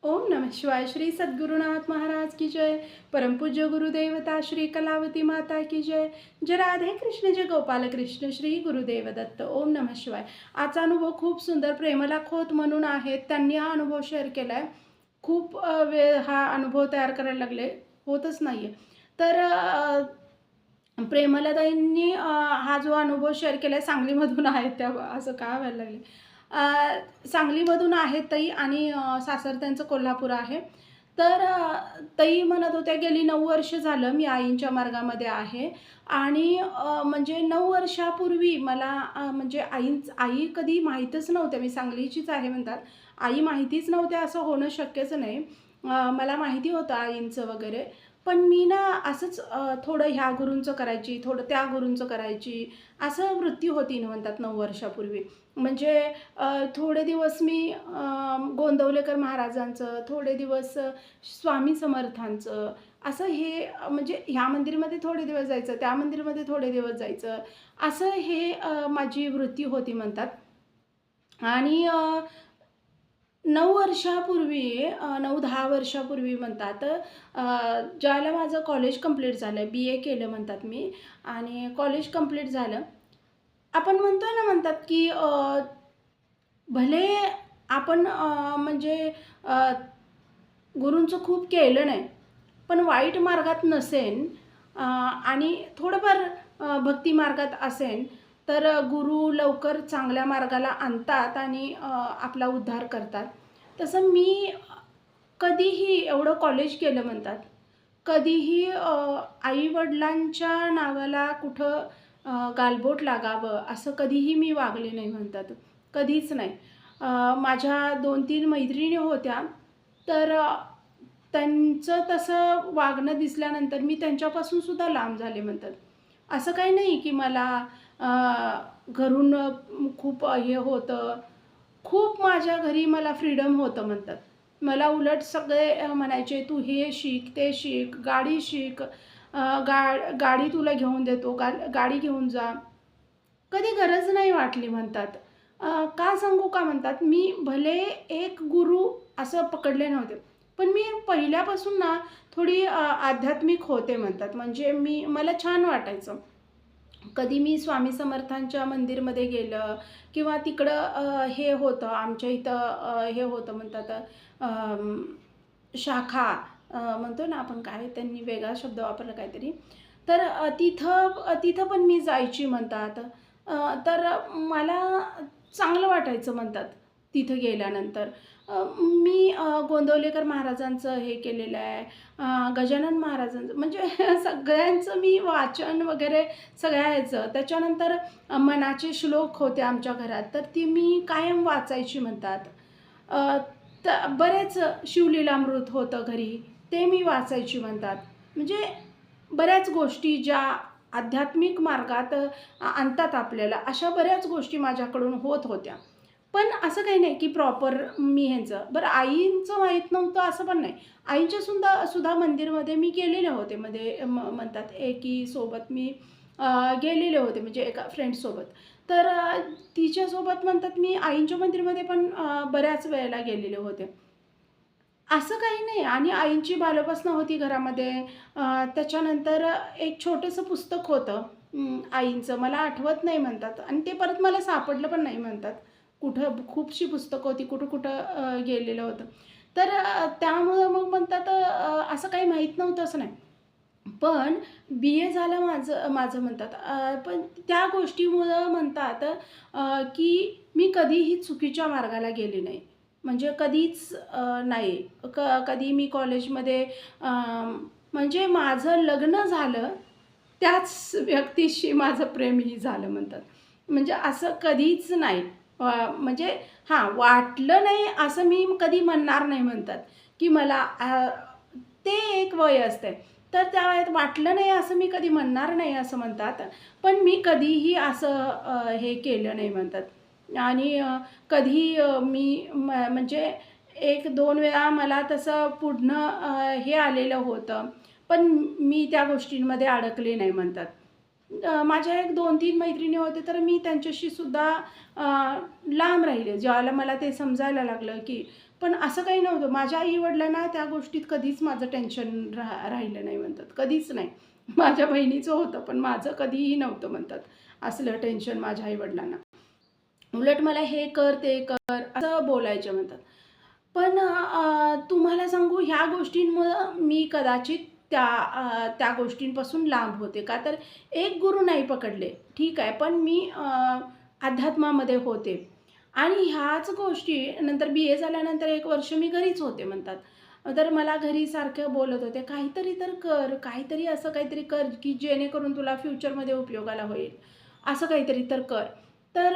ओम नमः शिवाय. श्री सद्गुरुनाथ महाराज की जय. परमपूज्य गुरुदेवता श्री कलावती माता की जय. जय राधे कृष्ण, जय गोपाल कृष्ण, श्री गुरुदेव दत्त. ओम नमः शिवाय. आजचा अनुभव खूप सुंदर प्रेमला खोत म्हणून आहेत, त्यांनी हा अनुभव शेअर केला आहे. खूप वेळ हा अनुभव तयार करायला लागले, होतच नाही आहे. तर प्रेमलताईंनी हा जो अनुभव शेअर केला आहे सांगलीमधून आहेत त्या, असं का व्हायला लागले. सांगलीमधून आहेत ताई आणि सासर त्यांचं कोल्हापूर आहे. तर ताई म्हणत होत्या गेली 9 वर्ष झालं मी आईंच्या मार्गामध्ये आहे आणि म्हणजे 9 वर्षापूर्वी मला म्हणजे आई कधी माहीतच नव्हत्या. मी सांगलीचीच आहे म्हणतात. आई माहितीच नव्हत्या असं होणं शक्यच नाही. मला माहिती होतं आईंचं वगैरे. पण मी ना असंच थोडं ह्या गुरूंचं करायची, थोडं त्या गुरूंचं करायची, असं वृत्ती होती ना म्हणतात 9 वर्षापूर्वी. म्हणजे थोडे दिवस मी गोंदवलेकर महाराजांचं, थोडे दिवस स्वामी समर्थांचं, असं हे म्हणजे ह्या मंदिरमध्ये थोडे दिवस जायचं, त्या मंदिरमध्ये थोडे दिवस जायचं, असं हे माझी वृत्ती होती म्हणतात. आणि 9 वर्षापूर्वी 9-10 वर्षापूर्वी म्हणतात ज्यावेळेला माझं कॉलेज कंप्लीट झालं, बी-ए केलं म्हणतात मी आणि कॉलेज कंप्लीट झालं. आपण म्हणतोय ना म्हणतात, की भले आपण म्हणजे अ, गुरूंचं खूप केलं नाही, पण वाईट मार्गात नसेन आणि थोडंफार भक्ती मार्गात असेन, तर गुरु लवकर चांगल्या मार्गाला आणतात आणि आपला उद्धार करतात. तसं मी कधीही एवढं कॉलेज केलं म्हणतात. कधीही आई-वडिलांच्या नावाला कुठं गालबोट लागावं असं कधीही मी वागले नाही म्हणतात. कधीच नाही. माझ्या 2-3 मैत्रिणी होत्या, तर त्यांचं तसं वागणं दिसल्यानंतर मी त्यांच्यापासून सुद्धा लांब झाले म्हणतात. असं काही नाही की मला अ, घरून खूप हे होतं. खूप माझ्या घरी मला फ्रीडम होतं म्हणतात. मला उलट सगळे म्हणायचे, "तू हे शिक, ते शिक, गाडी शिक, गाडी तुला घेऊन देतो, गाडी घेऊन जा." कधी गरज नाही वाटली म्हणतात. का सांगू का म्हणतात, मी भले एक गुरु असं पकडले नव्हते. पण मी पहिल्यापासून ना थोडी आध्यात्मिक होते म्हणतात. म्हणजे मला छान वाटायचं. कधी मी स्वामी समर्थांच्या मंदिरमध्ये गेलं किंवा तिकडं हे होतं आमच्या इथं हे होतं म्हणतात शाखा म्हणतो ना आपण काय त्यांनी वेगळा शब्द वापरला काहीतरी. तर तिथं पण मी जायची म्हणतात. तर मला चांगलं वाटायचं म्हणतात तिथं गेल्यानंतर. मी गोंदवलेकर महाराजांचं हे केलेलं आहे. गजानन महाराजांचं म्हणजे सगळ्यांचं मी वाचन वगैरे सगळ्या ह्याचं. त्याच्यानंतर मनाचे श्लोक होते आमच्या घरात, तर ती मी कायम वाचायची म्हणतात. अ, बरेच शिवलीलामृत होतं घरी, ते मी वाचायची म्हणतात. म्हणजे बऱ्याच गोष्टी ज्या आध्यात्मिक मार्गात आणतात आपल्याला, अशा बऱ्याच गोष्टी माझ्याकडून होत होत्या. पण असं काही नाही की प्रॉपर मी ह्यांचं. बरं आईंचं माहीत नव्हतं असं पण नाही. आईच्या सुद्धा मंदिरमध्ये मी गेलेले होते मध्ये म्हणतात एकीसोबत मी गेलेले होते म्हणजे एका फ्रेंड्ससोबत. तर तिच्यासोबत म्हणतात मी आईंच्या मंदिरमध्ये पण बऱ्याच वेळेला गेलेले होते. असं काही नाही आणि आईंची बालोपासना होती घरामध्ये. त्याच्यानंतर एक छोटंसं पुस्तक होतं आईंचं. मला आठवत नाही म्हणतात आणि ते परत मला सापडलं पण नाही म्हणतात. कुठं खूपशी पुस्तकं होती, कुठं-कुठं गेलेलं होतं. तर त्यामुळं मग म्हणतात असं काही माहीत नव्हतं असं नाही. पण बी-ए झालं माझं माझं म्हणतात. पण त्या गोष्टीमुळं म्हणतात की मी कधीही चुकीच्या मार्गाला गेले नाही. म्हणजे कधीच नाही. कधी मी कॉलेजमध्ये म्हणजे माझं लग्न झालं, त्याच व्यक्तीशी माझं प्रेमही झालं म्हणतात. म्हणजे असं कधीच नाही. म्हणजे हां, वाटलं नाही असं मी कधी म्हणणार नाही म्हणतात, की मला ते एक वय असते. तर त्या वयात वाटलं नाही असं मी कधी म्हणणार नाही असं म्हणतात. पण मी कधीही असं हे केलं नाही म्हणतात. आणि कधी मी म्हणजे 1-2 वेळा मला तसं पुढनं हे आलेलं होतं. पण मी त्या गोष्टींमध्ये अडकले नाही म्हणतात. माझ्या एक 2-3 मैत्रिणी होते, तर मी त्यांच्याशी सुद्धा लांब राहिले. ज्यावेळेला मला ते समजायला लागलं, की पण असं काही नव्हतं. माझ्या आई-वडिलांना त्या गोष्टीत कधीच माझं टेन्शन राहिलं नाही म्हणतात, कधीच नाही. माझ्या बहिणीचं होतं, पण माझं कधीही नव्हतं म्हणतात असलं टेन्शन माझ्या आई-वडिलांना. उलट मला हे कर, ते कर असं बोलायचे म्हणतात. पण तुम्हाला सांगू ह्या गोष्टींमुळं मी कदाचित त्या गोष्टींपासून लांब होते. का तर एक गुरु नाही पकडले, ठीक आहे. पण मी अध्यात्मामध्ये होते आणि ह्याच गोष्टी नंतर बी-ए झाल्यानंतर 1 वर्ष मी घरीच होते म्हणतात. तर मला घरी सारखं बोलत होते, "काहीतरी तर कर, काहीतरी असं काहीतरी कर, की जेणेकरून तुला फ्युचरमध्ये उपयोगाला होईल. असं काहीतरी तर कर." तर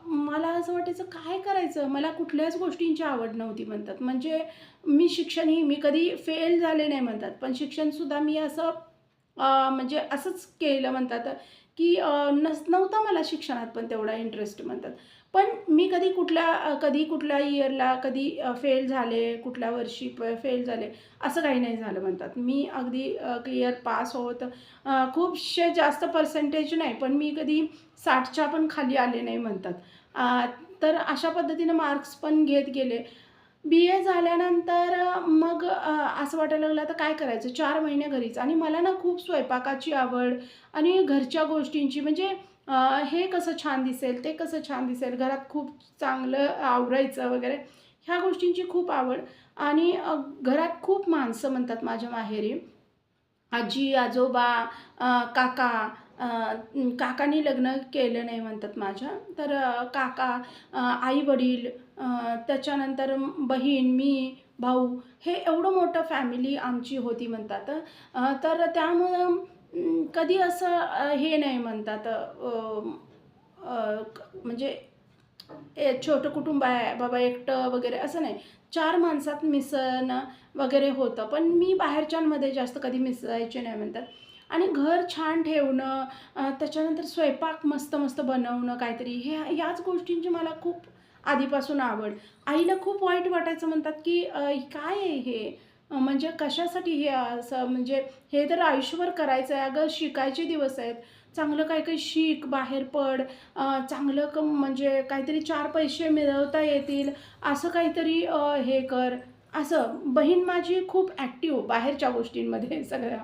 मला असं वाटायचं काय करायचं? मला कुठल्याच गोष्टींची आवड नव्हती म्हणतात. म्हणजे मी शिक्षणही मी कधी फेल झाले नाही म्हणतात. पण शिक्षणसुद्धा मी असं म्हणजे असंच केलं म्हणतात, की नव्हता मला शिक्षणात पण तेवढा इंटरेस्ट म्हणतात. पण मी कधी कुठल्या इयरला कधी फेल झाले, कुठल्या वर्षी फेल झाले, असं काही नाही झालं म्हणतात. मी अगदी क्लिअर पास होत खूपशे जास्त पर्सेंटेज नाही, पण मी कधी 60च्या पण खाली आले नाही म्हणतात. तर अशा पद्धतीनं मार्क्स पण घेत गेले. बी-ए झाल्यानंतर मग असं वाटायला लागलं आता काय करायचं? 4 महिने घरीच आणि मला ना खूप स्वयंपाकाची आवड आणि घरच्या गोष्टींची म्हणजे हे कसं छान दिसेल, ते कसं छान दिसेल, घरात खूप चांगलं आवरायचं वगैरे ह्या गोष्टींची खूप आवड आणि घरात खूप माणसं म्हणतात माझ्या माहेरी. आजी, आजोबा, काका काकांनी लग्न केलं नाही म्हणतात माझ्या. तर काका, आई-वडील, त्याच्यानंतर बहीण, मी, भाऊ हे एवढं मोठं फॅमिली आमची होती म्हणतात. तर त्यामुळं कधी असं हे नाही म्हणतात म्हणजे छोटं कुटुंब आहे, बाबा एकटं वगैरे असं नाही. 4 माणसात मिसळणं वगैरे होतं. पण मी बाहेरच्यांमध्ये जास्त कधी मिसळायचे नाही म्हणतात. आणि घर छान ठेवणं, त्याच्यानंतर स्वयंपाक मस्त-मस्त बनवणं काहीतरी, याच गोष्टींची मला खूप आधीपासून आवड. आईला खूप वाईट वाटायचं म्हणतात, की "काय आहे हे? म्हणजे कशासाठी हे असं म्हणजे हे तर आयुष्यभर करायचं आहे. अगं शिकायचे दिवस आहेत. चांगलं काही-काही शिक, बाहेर पड, चांगलं म्हणजे काहीतरी 4 पैसे मिळवता येतील, असं काहीतरी हे कर." असं. बहीण माझी खूप ॲक्टिव्ह बाहेरच्या गोष्टींमध्ये सगळ्या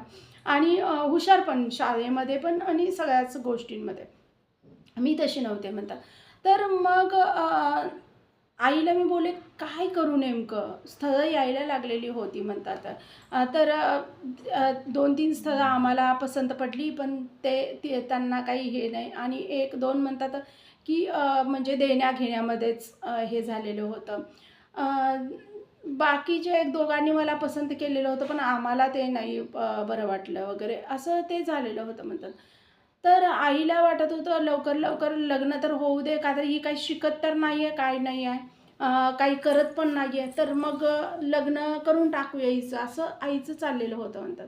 आणि हुशार पण शाळेमध्ये पण आणि सगळ्याच गोष्टींमध्ये. मी तशी नव्हते म्हणतात. तर मग आईला मी बोलले, "काय करू नेमकं?" स्थळं यायला लागलेली होती म्हणतात. तर 2-3 स्थळं आम्हाला पसंत पडली, पण ते ते त्यांना काही हे नाही आणि 1-2 म्हणतात, की म्हणजे देण्या-घेण्यामध्येच हे झालेलं होतं. अ, बाकीच्या 1-2घांनी मला पसंत केलेलं होतं, पण आम्हाला ते नाही बरं वाटलं वगैरे असं ते झालेलं होतं म्हणतात. तर आईला वाटत होतं लवकर-लवकर लग्न तर होऊ दे, का तर ही काही शिकत तर नाही आहे, काय नाही आहे. काही करत पण नाही आहे, तर मग लग्न करून टाकूया हिचं, असं आईचं चाललेलं होतं म्हणतात.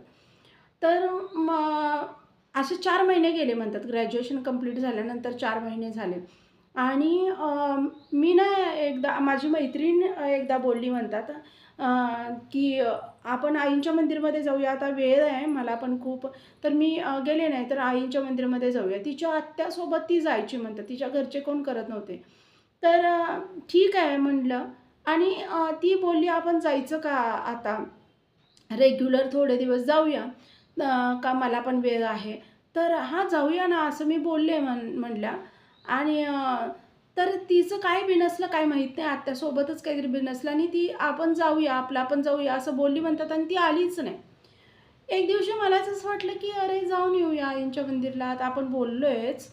तर मग असे 4 महिने गेले म्हणतात. ग्रॅज्युएशन कंप्लीट झाल्यानंतर 4 महिने झाले आणि मी ना एकदा माझी मैत्रीण एकदा बोलली म्हणतात की आपण आईंच्या मंदिरमध्ये जाऊया, आता वेळ आहे मला पण खूप. तर मी गेले नाही, तर आईंच्या मंदिरमध्ये जाऊया. तिच्या आत्यासोबत ती जायची म्हणतात. तिच्या घरचे कोण करत नव्हते. तर ठीक आहे म्हटलं आणि ती बोलली, "आपण जायचं का आता? रेग्युलर थोडे दिवस जाऊया. का मला पण वेळ आहे." तर "हां, जाऊया ना," असं मी बोलले म्हणल्या आणि तर तिचं काय बिनसलं काय माहीत नाही. आत्यासोबतच काहीतरी बिनसलं आणि ती "आपण जाऊया, आपलं आपण जाऊया," असं बोलली म्हणतात आणि ती आलीच नाही. एक दिवशी मलाच असं वाटलं, की अरे जाऊन येऊया आईंच्या मंदिरला. आता आपण बोललोयच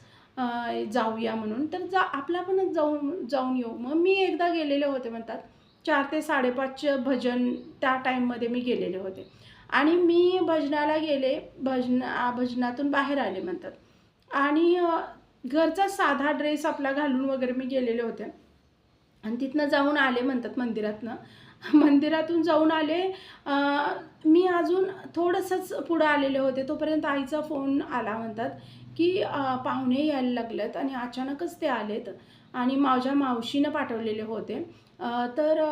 जाऊया म्हणून, तर आपलं आपणच जाऊन जाऊन येऊ. मग मी एकदा गेलेले होते म्हणतात. 4 ते 5:30चं भजन त्या टाईममध्ये मी गेलेले होते आणि मी भजनाला गेले. भजनातून बाहेर आले म्हणतात आणि घरचा साधा ड्रेस आपला घालून वगैरे मी गेलेले होते आणि तिथनं जाऊन आले म्हणतात मंदिरातनं. मंदिरातून जाऊन आले. मी अजून थोडंसंच पुढं आलेले होते. तोपर्यंत आईचा फोन आला म्हणतात, की पाहुणे यायला लागलेत आणि अचानकच ते आलेत आणि माझ्या मावशीनं पाठवलेले होते. तर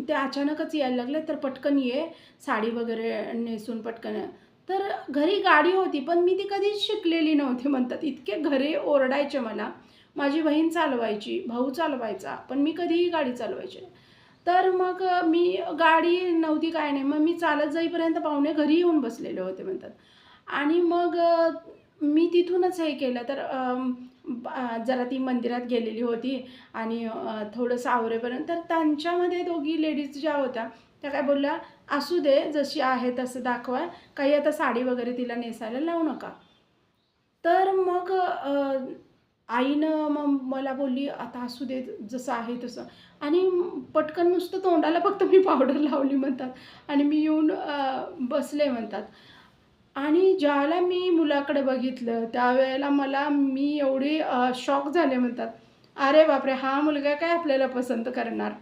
ते अचानकच यायला लागले, तर पटकन ये, साडी वगैरे नेसून पटकन. तर घरी गाडी होती, पण मी ती कधीच शिकलेली नव्हती म्हणतात. इतके घरी ओरडायचे मला. माझी बहीण चालवायची, भाऊ चालवायचा, पण मी कधीही गाडी चालवायची नाही. तर मग मी गाडी नव्हती काय नाही. मग मी चालत जाईपर्यंत पाहुणे घरी येऊन बसलेले होते म्हणतात. आणि मग मी तिथूनच हे केलं तर जरा ती मंदिरात गेलेली होती आणि थोडंसं आवरेपर्यंत तर त्यांच्यामध्ये दोघी लेडीज ज्या होत्या, त्या काय बोलल्या, "असू दे, जशी आहे तसं दाखवा. काही आता साडी वगैरे तिला नेसायला लावू नका." तर मग आईनं मग मला बोलली, "आता असू दे जसं आहे तसं." आणि पटकन नुसतं तोंडाला फक्त मी पावडर लावली म्हणतात आणि मी येऊन बसले म्हणतात. आणि ज्यावेळेला मी मुलाकडे बघितलं, त्यावेळेला मी एवढी शॉक झाले म्हणतात. अरे बापरे! हा मुलगा काय आपल्याला पसंत करणार?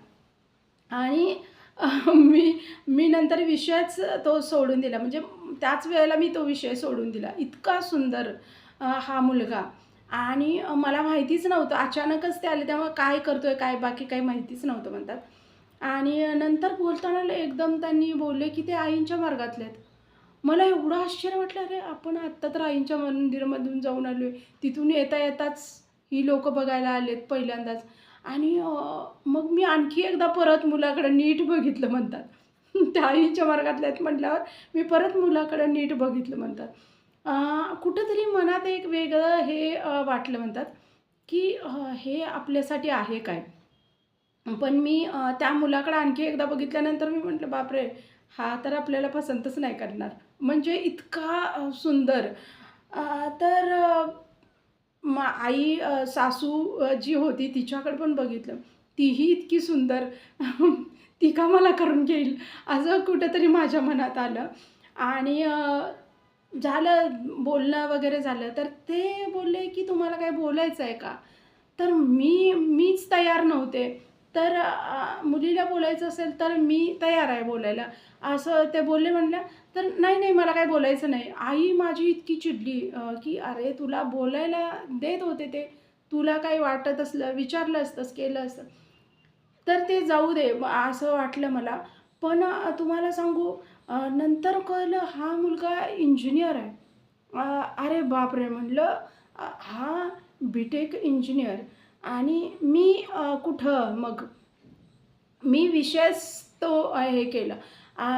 आणि मी मी नंतर विषयच तो सोडून दिला. म्हणजे त्याच वेळेला मी तो विषय सोडून दिला. इतका सुंदर हा मुलगा आणि मला माहितीच नव्हतं. अचानकच ते आले, त्यामुळे काय करतोय, काय बाकी काही माहितीच नव्हतं म्हणतात. आणि नंतर बोलताना एकदम त्यांनी बोलले, की ते आईंच्या मार्गातले आहेत. मला एवढं आश्चर्य वाटलं, अरे आपण आत्ता तर आईंच्या मंदिरामधून जाऊन आलोय. तिथून येता-येताच ही लोकं बघायला आलेत पहिल्यांदाच. आणि मग मी आणखी एकदा परत मुलाकडे नीट बघितलं म्हणतात. त्या आईच्या मार्गातले आहेत म्हटल्यावर मी परत मुलाकडे नीट बघितलं म्हणतात. कुठेतरी मनात एक वेगळं हे वाटलं म्हणतात, की हे आपल्यासाठी आहे काय? पण मी त्या मुलाकडे आणखी एकदा बघितल्यानंतर मी म्हटलं, "बापरे! हा तर आपल्याला पसंतच नाही करणार." म्हणजे इतका सुंदर. तर आई सासू जी होती तिच्याकडे पण बघितलं. तीही इतकी सुंदर. ती का मला करून घेईल? असं कुठेतरी माझ्या मनात आलं. आणि झालं बोलणं वगैरे झालं. तर ते बोलले, की "तुम्हाला काही बोलायचं आहे का?" तर मीच तयार नव्हते. तर मुलीला बोलायचं असेल तर मी तयार आहे बोलायला. असं ते बोलले म्हणल्या, तर "नाही, नाही मला काही बोलायचं नाही." आई माझी इतकी चिडली की "अरे तुला बोलायला देत होते ते. तुला काही वाटत असलं, विचारलं असतंस, केलं असतं." तर ते जाऊ दे असं वाटलं मला. पण तुम्हाला सांगू नंतर कळलं हा मुलगा इंजिनिअर आहे. अरे बापरे! म्हटलं हा बी-टेक इंजिनिअर आणि मी कुठं मग मी विषयच तो हे केलं.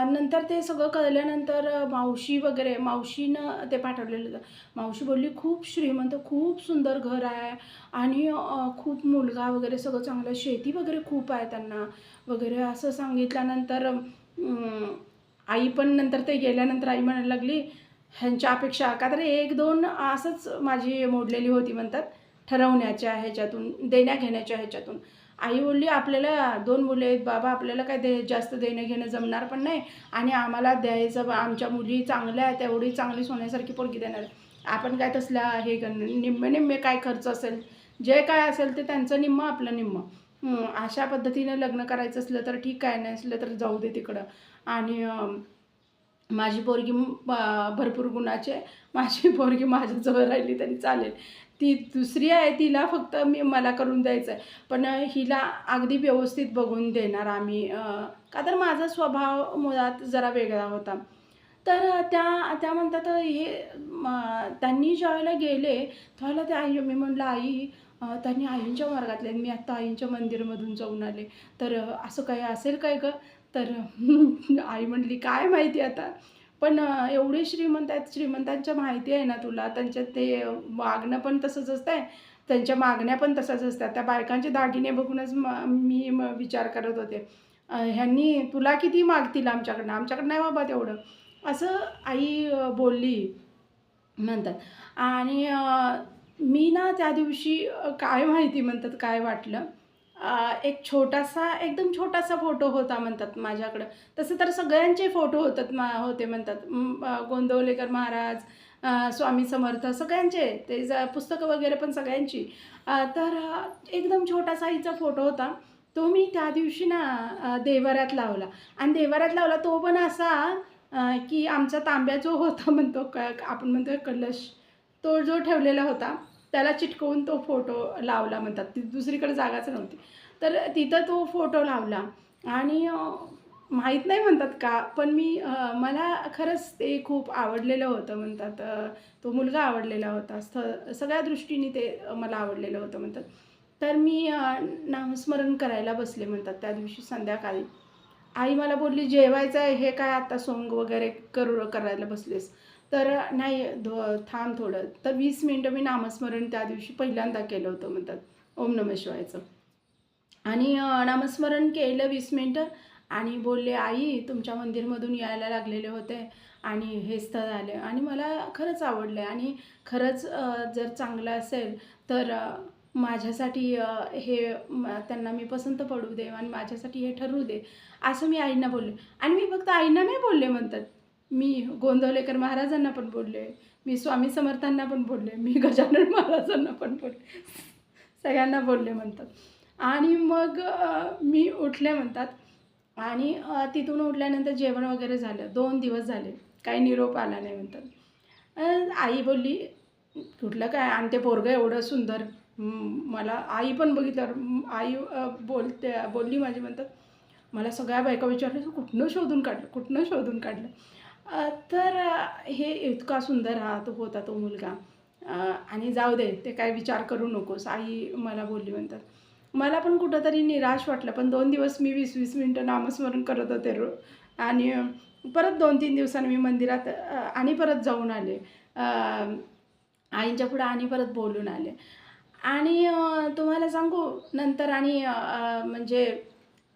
नंतर ते सगळं कळल्यानंतर मावशी वगैरे मावशीनं ते पाठवलेलं होतं. मावशी बोलली, "खूप श्रीमंत, खूप सुंदर घर आहे आणि खूप मुलगा वगैरे सगळं चांगलं, शेती वगैरे खूप आहे त्यांना," वगैरे असं सांगितल्यानंतर आई पण नंतर ते गेल्यानंतर आई म्हणायला लागली, "ह्यांच्या अपेक्षा" का तर 1-2 असंच माझी मोडलेली होती म्हणतात, ठरवण्याच्या ह्याच्यातून, देण्या-घेण्याच्या ह्याच्यातून. आई बोलली, "आपल्याला 2 मुले आहेत बाबा, आपल्याला काय जास्त देणं-घेणं जमणार पण नाही आणि आम्हाला द्यायचं आमच्या मुली चांगल्या आहेत, एवढी चांगली सोन्यासारखी पोरगी देणार. आपण काय तसल्या हे करणार, निम्मे-निम्मे काय खर्च असेल, जे काय असेल ते त्यांचं निम्मं, आपलं निम्मं. अशा पद्धतीनं लग्न करायचं असलं तर ठीक आहे, नसलं तर जाऊ दे तिकडं." आणि माझी पोरगी भरपूर गुणाची आहे. माझी पोरगी माझ्याजवळ राहिली तरी चालेल. ती दुसरी आहे, तिला फक्त मला करून द्यायचं आहे. पण हिला अगदी व्यवस्थित बघून देणार आम्ही. का तर माझा स्वभाव मुळात जरा वेगळा होता. तर त्या म्हणतात त्यांनी ज्यावेळेला गेले, त्यावेळेला त्या आई मी म्हटलं, "आई त्यांनी आईंच्या मार्गातले आहेत. मी आत्ता आईंच्या मंदिरमधून जाऊन आले. तर असं काही असेल काय गं?" तर आई म्हटली, "काय माहिती आता." पण एवढे श्रीमंत आहेत, श्रीमंतांच्या माहिती आहे ना तुला, त्यांच्यात ते वागणं पण तसंच असतंय, त्यांच्या मागण्या पण तशाच असतात. त्या बायकांचे दागिने बघूनच मी विचार करत होते, ह्यांनी तुला किती मागतील आमच्याकडनं? आमच्याकडं नाही बाबा तेवढं. असं आई बोलली म्हणतात. आणि मी ना त्या दिवशी काय माहिती म्हणतात काय वाटलं, एक छोटासा, एकदम छोटासा फोटो होता म्हणतात माझ्याकडं. तसं तर सगळ्यांचे फोटो होते म्हणतात. गोंदवलेकर महाराज, स्वामी समर्थ सगळ्यांचे ते पुस्तकं वगैरे पण सगळ्यांची. तर एकदम छोटासा आईचा फोटो होता. तो मी त्या दिवशी ना देव्हाऱ्यात लावला आणि देव्हाऱ्यात लावला तो पण असा की आमचा तांब्या जो होता म्हणतो आपण म्हणतो कलश, तो जो ठेवलेला होता त्याला चिटकवून तो फोटो लावला म्हणतात. ती दुसरीकडे जागाच नव्हती. तर तिथं तो फोटो लावला आणि माहीत नाही म्हणतात का, पण मला खरंच ते खूप आवडलेलं होतं म्हणतात. तो मुलगा आवडलेला होता. सगळ्या दृष्टीने ते मला आवडलेलं होतं म्हणतात. तर मी नामस्मरण करायला बसले म्हणतात त्या दिवशी संध्याकाळी. आई मला बोलली, "जेवायचं आहे, हे काय आता सोंग वगैरे करायला बसलेस?" तर "नाही थांब थोडं." तर 20 मिनिटं मी नामस्मरण त्या दिवशी पहिल्यांदा केलं होतं म्हणतात, ओम नमः शिवायचं. आणि नामस्मरण केलं 20 मिनिटं आणि बोलले, "आई, तुमच्या मंदिरमधून यायला लागलेले होते आणि हे स्थळ आले आणि मला खरंच आवडलं आहे आणि खरंच जर चांगलं असेल तर माझ्यासाठी त्यांना मी पसंत पडू दे आणि माझ्यासाठी हे ठरवू दे." असं मी आईंना बोलले. आणि मी फक्त आईंना नाही बोलले म्हणतात. मी गोंदवलेकर महाराजांना पण बोलले, मी स्वामी समर्थांना पण बोलले, मी गजानन महाराजांना पण बोलले. सगळ्यांना बोलले म्हणतात. आणि मग मी उठले म्हणतात आणि तिथून उठल्यानंतर जेवण वगैरे झालं. 2 दिवस झाले. काही निरोप आला नाही म्हणतात. आई बोलली, "कुठलं काय आणि ते पोरगं एवढं सुंदर." मला आई पण बघितल्यावर आई बोलली माझी म्हणतात, "मला सगळ्या बायका विचारल्या, तू कुठनं शोधून काढलं, कुठनं शोधून काढलं?" तर हे इतका सुंदर होता तो मुलगा. आणि जाऊ दे, ते काय विचार करू नकोस, आई मला बोलली म्हणतात. मला पण कुठेतरी निराश वाटलं. पण 2 दिवस मी 20-20 मिनिटं नामस्मरण करत होते आणि परत 2-3 दिवसांनी मी मंदिरात आणि परत जाऊन आले. आईंच्या पुढे आणि परत बोलून आले. आणि तुम्हाला सांगू नंतर आणि म्हणजे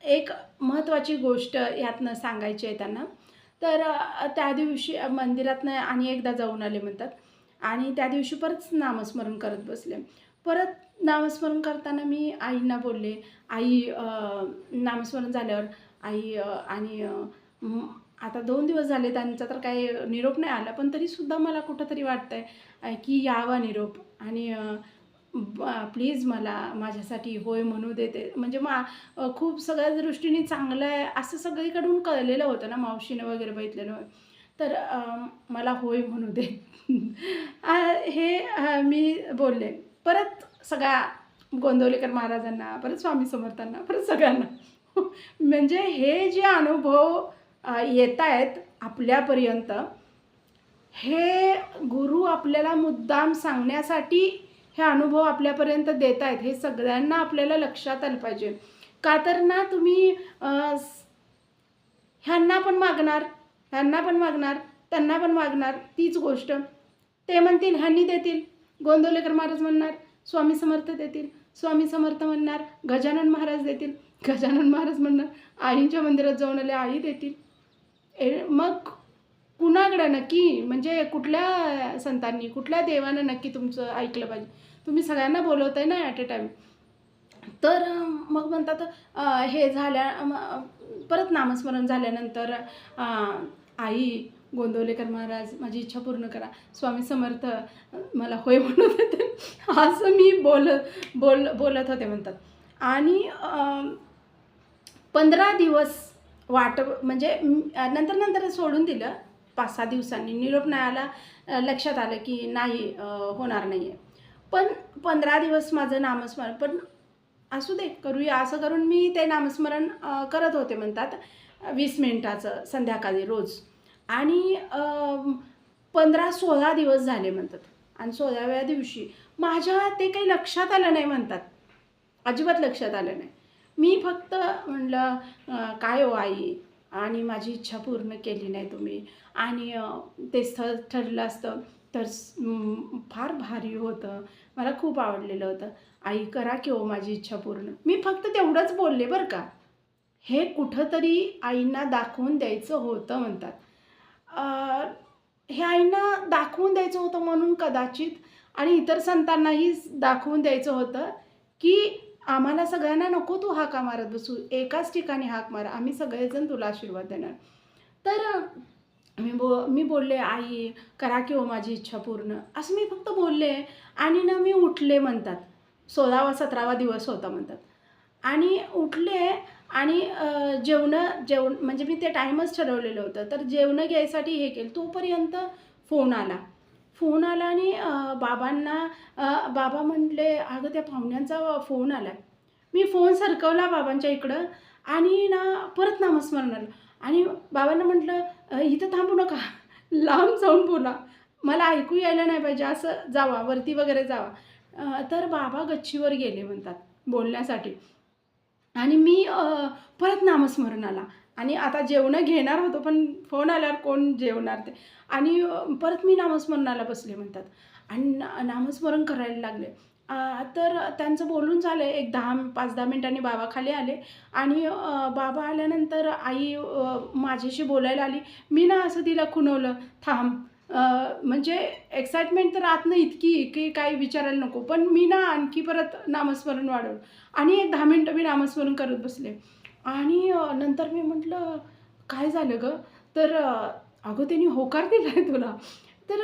एक महत्त्वाची गोष्ट यातनं सांगायची आहे त्यांना. तर त्या दिवशी मंदिरातनं आणि एकदा जाऊन आले म्हणतात आणि त्या दिवशी परत नामस्मरण करत बसले. परत नामस्मरण करताना मी आईंना बोलले, "आई, नामस्मरण झाल्यावर आई आणि आता 2 दिवस झाले त्यांचा तर काही निरोप नाही आला, पण तरीसुद्धा मला कुठेतरी वाटतंय की यावा निरोप आणि प्लीज मला माझ्यासाठी होय म्हणू दे." ते म्हणजे खूप सगळ्या दृष्टीने चांगलं आहे असं सगळीकडून कळलेलं होतं ना, मावशीनं वगैरे बघितलेलं होतं. तर मला होय म्हणू दे. मी बोलले. परत सगळ्या गोंदवलेकर महाराजांना, परत स्वामी समर्थांना, परत सगळ्यांना. म्हणजे हे जे अनुभव येतायत आपल्यापर्यंत, हे गुरु आपल्याला मुद्दाम सांगण्यासाठी हे अनुभव आपल्यापर्यंत देत आहेत. हे सगळ्यांना आपल्याला लक्षात आलं पाहिजे. का तर ना तुम्ही ह्यांना पण मागणार, ह्यांना पण मागणार, त्यांना पण मागणार तीच गोष्ट. ते म्हणतील ह्यांनी देतील, गोंदवलेकर महाराज म्हणणार स्वामी समर्थ देतील, स्वामी समर्थ म्हणणार गजानन महाराज देतील, गजानन महाराज म्हणणार आईंच्या मंदिरात जाऊन आले आई देतील. मग कुणाकडं नक्की म्हणजे कुठल्या संतांनी, कुठल्या देवानं नक्की तुमचं ऐकलं पाहिजे? तुम्ही सगळ्यांना बोलवताय ना ॲट अ टाईम. तर मग म्हणतात हे परत नामस्मरण झाल्यानंतर आई, गोंदवलेकर महाराज माझी इच्छा पूर्ण करा, स्वामी समर्थ मला होय म्हणू देते, असं मी बोलत होते म्हणतात. आणि 15 दिवस म्हणजे नंतर सोडून दिलं. 5-6 दिवसांनी निरोप नाही आला, लक्षात आलं की नाही होणार नाही आहे. पण 15 दिवस माझं नामस्मरण पण असू दे करूया असं करून मी ते नामस्मरण करत होते म्हणतात 20 मिनिटाचं संध्याकाळी रोज. आणि 15-16 दिवस झाले म्हणतात आणि 16व्या दिवशी माझ्या ते काही लक्षात आलं नाही म्हणतात, अजिबात लक्षात आलं नाही. मी फक्त म्हणलं काय हो आई आणि माझी इच्छा पूर्ण केली नाही तुम्ही आणि ते स्थळ ठरलं असतं तर फार भारी होतं, मला खूप आवडलेलं होतं. आई करा की हो माझी इच्छा पूर्ण. मी फक्त तेवढंच बोलले बरं का. हे कुठंतरी आईंना दाखवून द्यायचं होतं म्हणतात. हे आईंना दाखवून द्यायचं होतं म्हणून कदाचित आणि इतर संतांनाही दाखवून द्यायचं होतं की आम्हाला सगळ्यांना नको तू हाका मारत बसू, एकाच ठिकाणी हाक मार, आम्ही सगळेजण तुला आशीर्वाद देणार. तर मी बोलले आई करा की हो माझी इच्छा पूर्ण, असं मी फक्त बोलले आणि ना मी उठले म्हणतात. 16वा-17वा दिवस होता म्हणतात आणि उठले आणि जेवण म्हणजे मी ते टाईमच ठरवलेलं होतं. तर जेवणं घ्यायसाठी हे केलं. तोपर्यंत फोन आला आणि बाबांना बाबा म्हटले, "अगं त्या पाहुण्यांचा फोन आला आहे." मी फोन सरकवला बाबांच्या इकडं आणि ना परत नामस्मरण आलं आणि बाबांना म्हटलं, "इथं थांबू नका, लांब जाऊन बोला. मला ऐकू यायला नाही पाहिजे, असं जावा, वरती वगैरे जावा." तर बाबा गच्चीवर गेले म्हणतात बोलण्यासाठी. आणि मी परत नामस्मरण आला आणि आता जेवणं घेणार होतो, पण फोन आल्यावर कोण जेवणार ते. आणि परत मी नामस्मरणाला बसले म्हणतात आणि नामस्मरण करायला लागले. तर त्यांचं बोलून झालं एक 5-10 मिनिटांनी बाबा खाली आले आणि बाबा आल्यानंतर आई माझ्याशी बोलायला आली. मी ना असं तिला खुणवलं, "थांब." म्हणजे एक्साइटमेंट तर आतनं इतकी की काही विचारायला नको. पण मी ना आणखी परत नामस्मरण वाढवलं. आणि एक 10 मिनिटं मी नामस्मरण करत बसले आणि नंतर मी म्हटलं, "काय झालं गं?" तर "अगं त्यांनी होकार दिलाय तुला." तर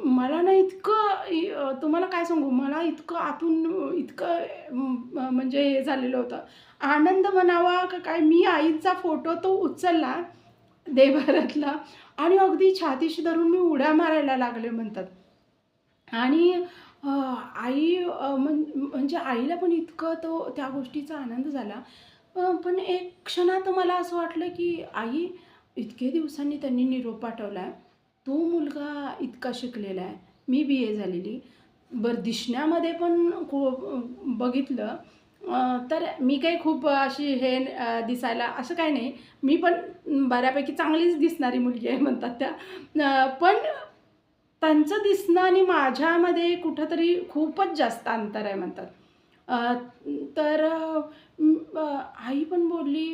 मला ना इतकं तुम्हाला काय सांगू, मला इतकं आतून इतकं म्हणजे हे झालेलं होतं. आनंद म्हणावा का काय, मी आईचा फोटो तो उचलला देवाऱ्यातला आणि अगदी छातीशी धरून मी उड्या मारायला लागले म्हणतात. आणि आई म्हणजे आईला पण इतकं त्या गोष्टीचा आनंद झाला. पण एक क्षणात मला असं वाटलं, की आई इतके दिवसांनी त्यांनी निरोप पाठवला आहे. तो मुलगा इतका शिकलेला आहे. मी बी-ए झालेली. बरं दिसण्यामध्ये पण बघितलं तर मी काही खूप अशी दिसायला असं काही नाही. मी पण बऱ्यापैकी चांगलीच दिसणारी मुलगी आहे म्हणतात त्या. पण त्यांचं दिसणं आणि माझ्यामध्ये कुठेतरी खूपच जास्त अंतर आहे म्हणतात. अ, तर आई पण बोलली,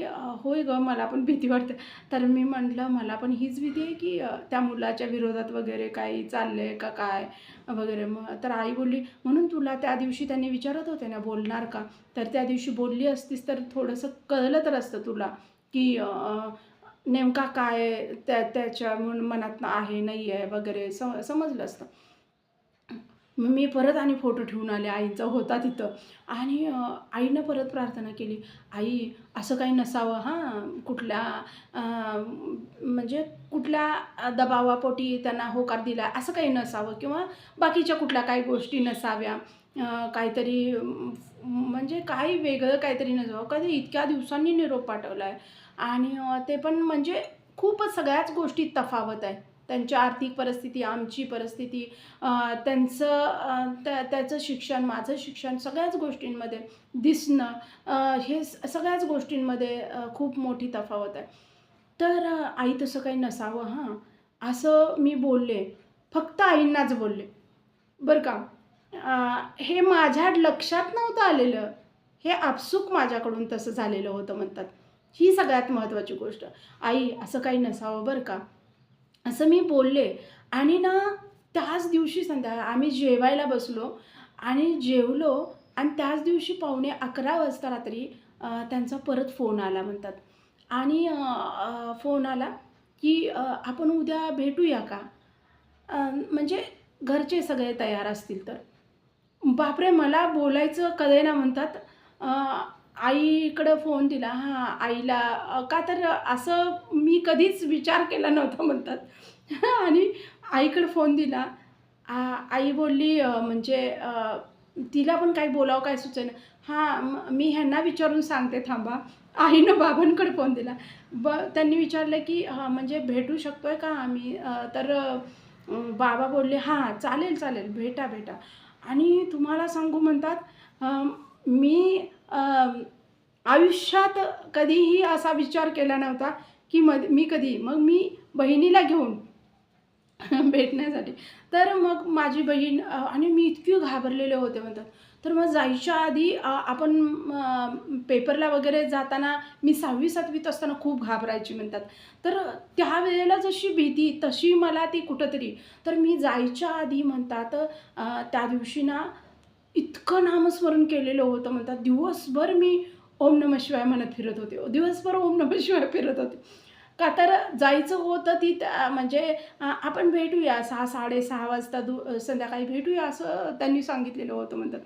"होय गं, मला पण भीती वाटते." तर मी म्हटलं, "मला पण हीच भीती आहे, की त्या मुलाच्या विरोधात वगैरे काही चाललंय का काय वगैरे." मग तर आई बोलली, "म्हणून तुला त्या दिवशी त्यांनी विचारत होते ना, बोलणार का? तर त्या दिवशी बोलली असतीस तर थोडंसं कळलं तर असतं तुला, की नेमका काय त्याच्या मनातनं आहे, नाही आहे वगैरे समजलं असतं." मग मी परत आणि फोटो ठेवून आले. आईचा होता तिथं आणि आईनं परत प्रार्थना केली, "आई असं काही नसावं हां, कुठल्या अ, म्हणजे कुठल्या दबावापोटी त्यांना होकार दिला असं काही नसावं किंवा बाकीच्या कुठल्या काही गोष्टी नसाव्या. काहीतरी म्हणजे काही वेगळं काहीतरी नसावं. कधी इतक्या दिवसांनी निरोप पाठवला आहे आणि ते पण म्हणजे खूपच सगळ्याच गोष्टीत तफावत आहे. त्यांची आर्थिक परिस्थिती, आमची परिस्थिती, त्यांचं त्याचं शिक्षण, माझं शिक्षण सगळ्याच गोष्टींमध्ये दिसणं हे सगळ्याच गोष्टींमध्ये खूप मोठी तफावत आहे. तर आई तसं काही नसावं हां, असं मी बोलले. फक्त आईंनाच बोलले, बरं का. हे माझ्या लक्षात नव्हतं आलेलं. हे आपसूक माझ्याकडून तसं झालेलं होतं म्हणतात. ही सगळ्यात महत्त्वाची गोष्ट. आई असं काही नसावं बरं का. असं मी बोलले आणि ना त्याच दिवशी आम्ही जेवायला बसलो आणि जेवलो आणि त्याच दिवशी 11:15 वाजता रात्री त्यांचा परत फोन आला म्हणतात आणि फोन आला, की "आपण उद्या भेटूया का?" म्हणजे घरचे सगळे तयार असतील तर. बापरे! मला बोलायचं कळेना म्हणतात. अ, आईकडं फोन दिला. हां, आईला का तर असं मी कधीच विचार केला नव्हता म्हणतात. आणि आईकडे फोन दिला. आई बोलली म्हणजे तिला पण काही बोलावं काय सुचेना. हां, मी ह्यांना विचारून सांगते थांबा. आईनं बाबांकडे फोन दिला. त्यांनी विचारलं, की म्हणजे भेटू शकतोय का आम्ही? तर बाबा बोलले, "हां, चालेल, चालेल. भेटा, भेटा." आणि तुम्हाला सांगू म्हणतात मी आयुष्यात कधीही असा विचार केला नव्हता, की मी कधी मग मी बहिणीला घेऊन भेटण्यासाठी. तर मग माझी बहीण आणि मी इतकी घाबरलेले होते म्हणतात. तर मग जायच्या आधी आपण पेपरला वगैरे जाताना मी 6वी-7वीत असताना खूप घाबरायची म्हणतात. तर त्यावेळेला जशी भीती तशी मला ती कुठेतरी तर मी जायच्या आधी म्हणतात त्या दिवशी ना इतकं नामस्मरण केलेलं होतं म्हणतात. दिवसभर मी ओम नमः शिवाय म्हणत फिरत होते. दिवसभर ओम नमः शिवाय फिरत होते. का तर जायचं होतं म्हणजे आपण भेटूया 6-6:30 वाजता संध्याकाळी भेटूया असं त्यांनी सांगितलेलं होतं म्हणतात.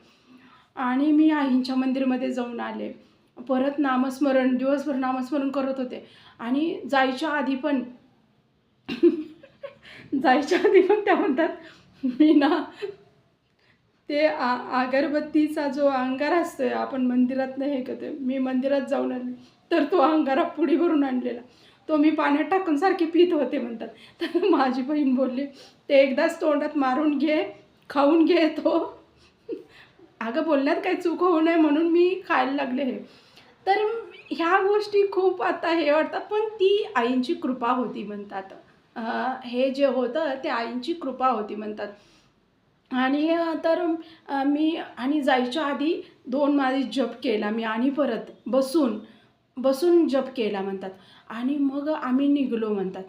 आणि मी आईंच्या मंदिरमध्ये जाऊन आले. परत नामस्मरण दिवसभर नामस्मरण करत होते आणि जायच्या आधी पण जायच्या आधी पण त्या म्हणतात, "मी ना ते अगरबत्तीचा जो अंगारा असतोय आपण मंदिरातनं हे करतोय. मी मंदिरात जाऊन आले, तर तो अंगारा पुडी भरून आणलेला. तो मी पाण्यात टाकून सारखी पीत होते म्हणतात. तर माझी बहीण बोलली, "ते एकदाच तोंडात मारून घे, खाऊन घे तो." अगं बोलण्यात काही चूक होऊ नये म्हणून मी खायला लागले हे. तर ह्या गोष्टी खूप आता हे वाटतात, पण ती आईंची कृपा होती म्हणतात. हे जे होतं ते आईंची कृपा होती म्हणतात. आणि मी आणि जायच्या आधी 2 माळी जप केला मी आणि परत बसून जप केला म्हणतात. आणि मग आम्ही निघालो म्हणतात.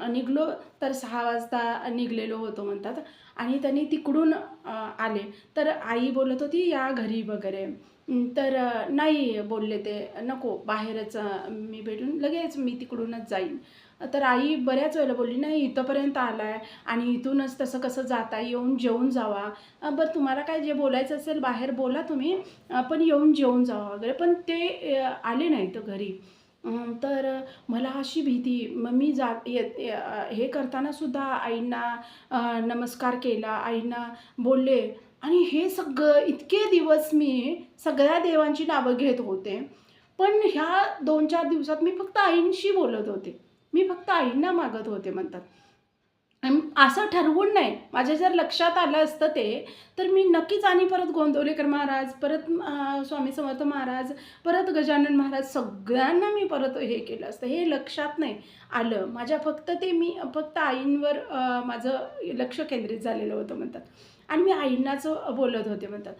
निघालो तर 6 वाजता निघालेलो होतो म्हणतात. आणि त्यांनी तिकडून आले. तर आई बोलत होती, "या घरी वगैरे." तर नाही बोलले ते, "नको बाहेरच मी भेटून लगेच मी तिकडूनच जाईन." तर आई बऱ्याच वेळेला बोलली, "नाही इथपर्यंत आलाय आणि इथूनच तसं कसं जाता? येऊन जेवून जावा. बरं तुम्हाला काय जे बोलायचं असेल बाहेर बोला तुम्ही, पण येऊन जेवून जावा वगैरे." पण ते आले नाहीत घरी. तर मला अशी भीती, मग मी हे करताना सुद्धा आईंना नमस्कार केला, आईंना बोलले आणि हे सगळं इतके दिवस मी सगळ्या देवांची नावं घेत होते. पण ह्या 2-4 दिवसात मी फक्त आईंशी बोलत होते. मी फक्त आईंना मागत होते म्हणतात. असं ठरवून नाही. माझ्या जर लक्षात आलं असतं ते, तर मी नक्कीच आणि परत गोंदवलेकर महाराज, परत स्वामी समर्थ महाराज, परत गजानन महाराज सगळ्यांना मी परत हे केलं असतं. हे लक्षात नाही आलं. मी फक्त आईंवर माझं लक्ष केंद्रित झालेलं होतं म्हणतात. आणि मी आईंनाच बोलत होते म्हणतात.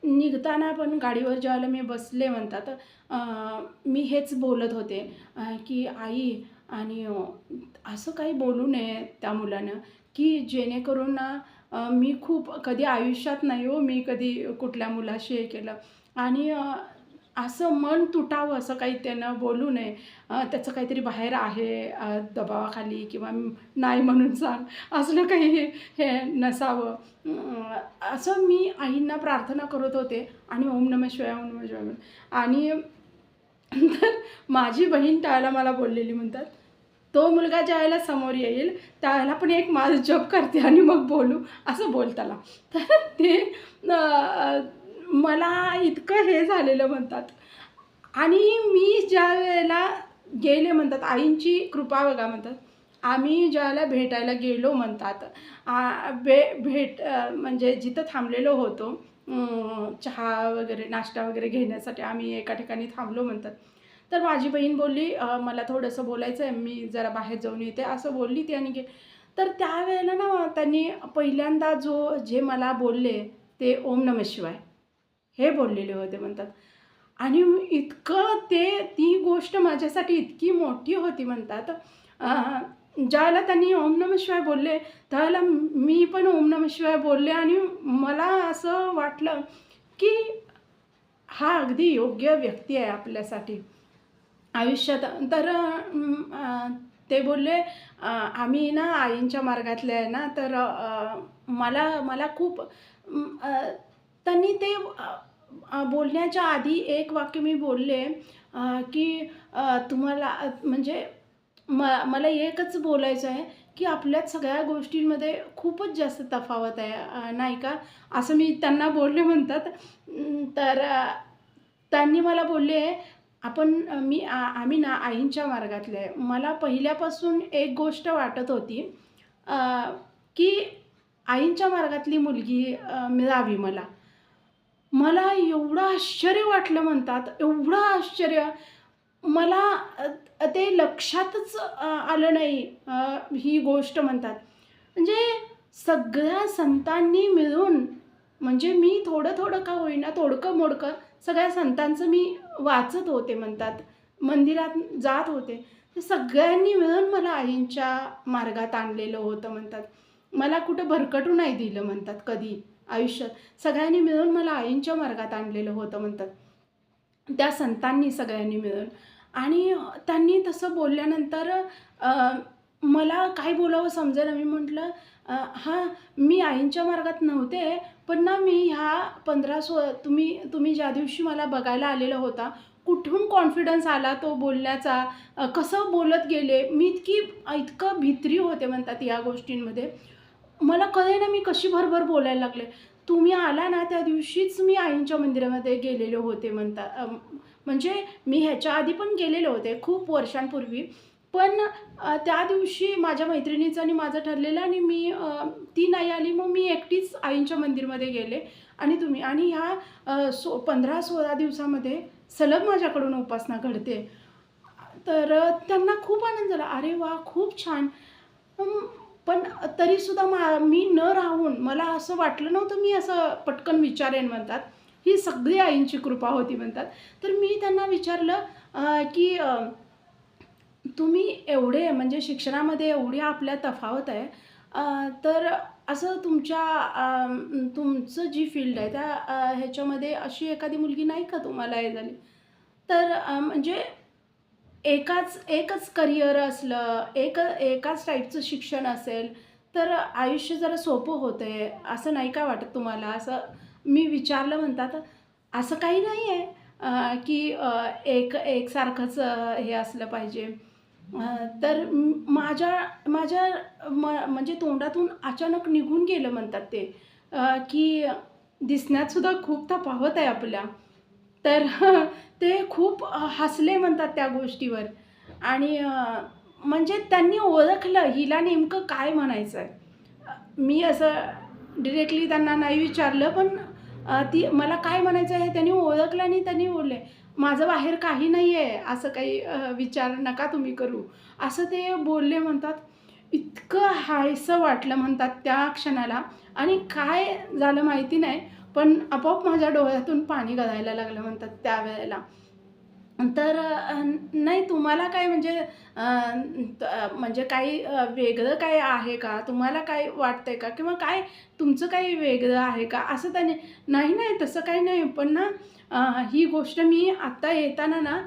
निघताना पण गाडीवर ज्यावेळेला मी बसले म्हणतात, मी हेच बोलत होते, की आई आणि असं काही बोलू नये त्या मुलानं, की जेणेकरून ना मी खूप कधी आयुष्यात नाही हो, मी कधी कुठल्या मुलाशी हे केलं आणि असं मन तुटावं असं काही त्यानं बोलू नये. त्याचं काहीतरी बाहेर आहे दबावाखाली किंवा नाही म्हणून सांग, असलं काही हे नसावं. असं मी आईंना प्रार्थना करत होते आणि ओम नमः शिवाय, ओम नमः शिवाय म्हणून. आणि तर माझी बहीण त्यावेळेला मला बोललेली म्हणतात, "तो मुलगा ज्यावेळेला समोर येईल, त्यावेळेला पण एक माळ जप करते आणि मग बोलू, असं बोल त्याला." तर ते मला इतकं हे झालेलं म्हणतात. आणि मी ज्यावेळेला गेले म्हणतात, आईंची कृपा बघा म्हणतात. आम्ही ज्यावेळेला भेटायला गेलो म्हणतात, म्हणजे जिथं थांबलेलो होतो, चहा वगैरे, नाश्ता वगैरे घेण्यासाठी आम्ही एका ठिकाणी थांबलो म्हणतात. तर माझी बहीण बोलली, "मला थोडंसं बोलायचं आहे, मी जरा बाहेर जाऊन येते," असं बोलली ती आणि तर त्यावेळेला ना त्यांनी पहिल्यांदा जे मला बोलले, ते ओम नमः शिवाय हे बोललेले होते म्हणतात. आणि इतकं ती गोष्ट माझ्यासाठी इतकी मोठी होती म्हणतात. ज्यावेळेला त्यांनी ओम नमः शिवाय बोलले, त्यावेळेला मी पण ओम नमः शिवाय बोलले आणि मला असं वाटलं, की हा अगदी योग्य व्यक्ती आहे आपल्यासाठी आयुष्यात. तर ते बोलले, "आम्ही ना आईंच्या मार्गातले आहे ना, तर मला खूप." त्यांनी ते बोलण्याच्या आधी एक वाक्य मी बोलले, की तुम्हाला म्हणजे मला एकच बोलायचं आहे, की आपल्यात सगळ्या गोष्टींमध्ये खूपच जास्त तफावत आहे, नाही का? असं मी त्यांना बोलले म्हणतात. तर त्यांनी मला बोलले, आम्ही ना आईंच्या मार्गातले आहे." मला पहिल्यापासून एक गोष्ट वाटत होती, अ, की आईंच्या मार्गातली मुलगी मिळावी मला. मला एवढं आश्चर्य वाटलं म्हणतात, एवढं आश्चर्य मला ते लक्षातच आलं नाही ही गोष्ट म्हणतात. म्हणजे सगळ्या संतांनी मिळून म्हणजे मी थोडं-थोडं का होईना, तोडकं-मोडकं सगळ्या संतांचं मी वाचत होते म्हणतात. मंदिरात जात होते. तर सगळ्यांनी मिळून मला आईंच्या मार्गात आणलेलं होतं म्हणतात. मला कुठं भरकटू नाही दिलं म्हणतात कधी आयुष्यात. सगळ्यांनी मिळून मला आईंच्या मार्गात आणलेलं होतं म्हणतात. त्या संतांनी सगळ्यांनी मिळून. आणि त्यांनी तसं बोलल्यानंतर मला काय बोलावं समजेना. मी म्हटलं, हां, मी आईंच्या मार्गात नव्हते, पण ना मी ह्या 15 तुम्ही ज्या दिवशी मला बघायला आलेला होता, कुठून कॉन्फिडन्स आला तो बोलण्याचा, कसं बोलत गेले. मी इतकं भित्री होते म्हणतात या गोष्टींमध्ये. मला कळेना मी कशी भरभर बोलायला लागले. तुम्ही आला ना त्या दिवशीच मी आईंच्या मंदिरामध्ये गेलेले होते म्हणतात. म्हणजे मी ह्याच्या आधी पण गेलेले होते खूप वर्षांपूर्वी. पण त्या दिवशी माझ्या मैत्रिणीचं आणि माझं ठरलेलं आणि ती नाही आली, मग मी एकटीच आईंच्या मंदिरमध्ये गेले आणि तुम्ही आणि ह्या 15-16 दिवसामध्ये सलग माझ्याकडून उपासना घडते. तर त्यांना खूप आनंद झाला. "अरे वाह! खूप छान." अं, पण तरीसुद्धा मी न राहून मला असं वाटलं नव्हतं मी असं पटकन विचारेन म्हणतात. ही सगळी आईंची कृपा होती म्हणतात. तर मी त्यांना विचारलं की तुम्ही एवढे म्हणजे शिक्षणामध्ये एवढी आपल्या तफावत आहे. तर असं तुमचं जी फील्ड आहे त्या ह्याच्यामध्ये अशी एखादी मुलगी नाही का तुम्हाला हे झाली? तर म्हणजे एकच करियर असलं, एकाच टाईपचं शिक्षण असेल, तर आयुष्य जरा सोपं होतंय, असं नाही का वाटत तुम्हाला? असं मी विचारलं म्हणतात. असं काही नाही आहे की एकसारखंच हे असलं पाहिजे. तर माझ्या माझ्या म्हणजे तोंडातून अचानक निघून गेलं म्हणतात ते की दिसण्यात सुद्धा खूप तफावत आहे आपल्या. तर ते खूप हसले म्हणतात त्या गोष्टीवर आणि म्हणजे त्यांनी ओळखलं हिला नेमकं काय म्हणायचं आहे. मी असं डिरेक्टली त्यांना नाही विचारलं, पण ती मला काय म्हणायचं आहे त्यांनी ओळखलं आणि त्यांनी बोलले, "माझं बाहेर काही नाही आहे, असं काही विचार नका तुम्ही करू." असं ते बोलले म्हणतात. इतकं हायसं वाटलं म्हणतात त्या क्षणाला आणि काय झालं माहिती नाही, पण आपोआप माझ्या डोळ्यातून पाणी गळायला लागलं म्हणतात त्यावेळेला. तर नाही तुम्हाला काय म्हणजे म्हणजे काही वेगळं काही आहे का? तुम्हाला काय वाटतंय का? किंवा काय तुमचं काही वेगळं आहे का? असं त्याने नाही, नाही तसं काही नाही. पण ना ही गोष्ट मी आत्ता येताना ना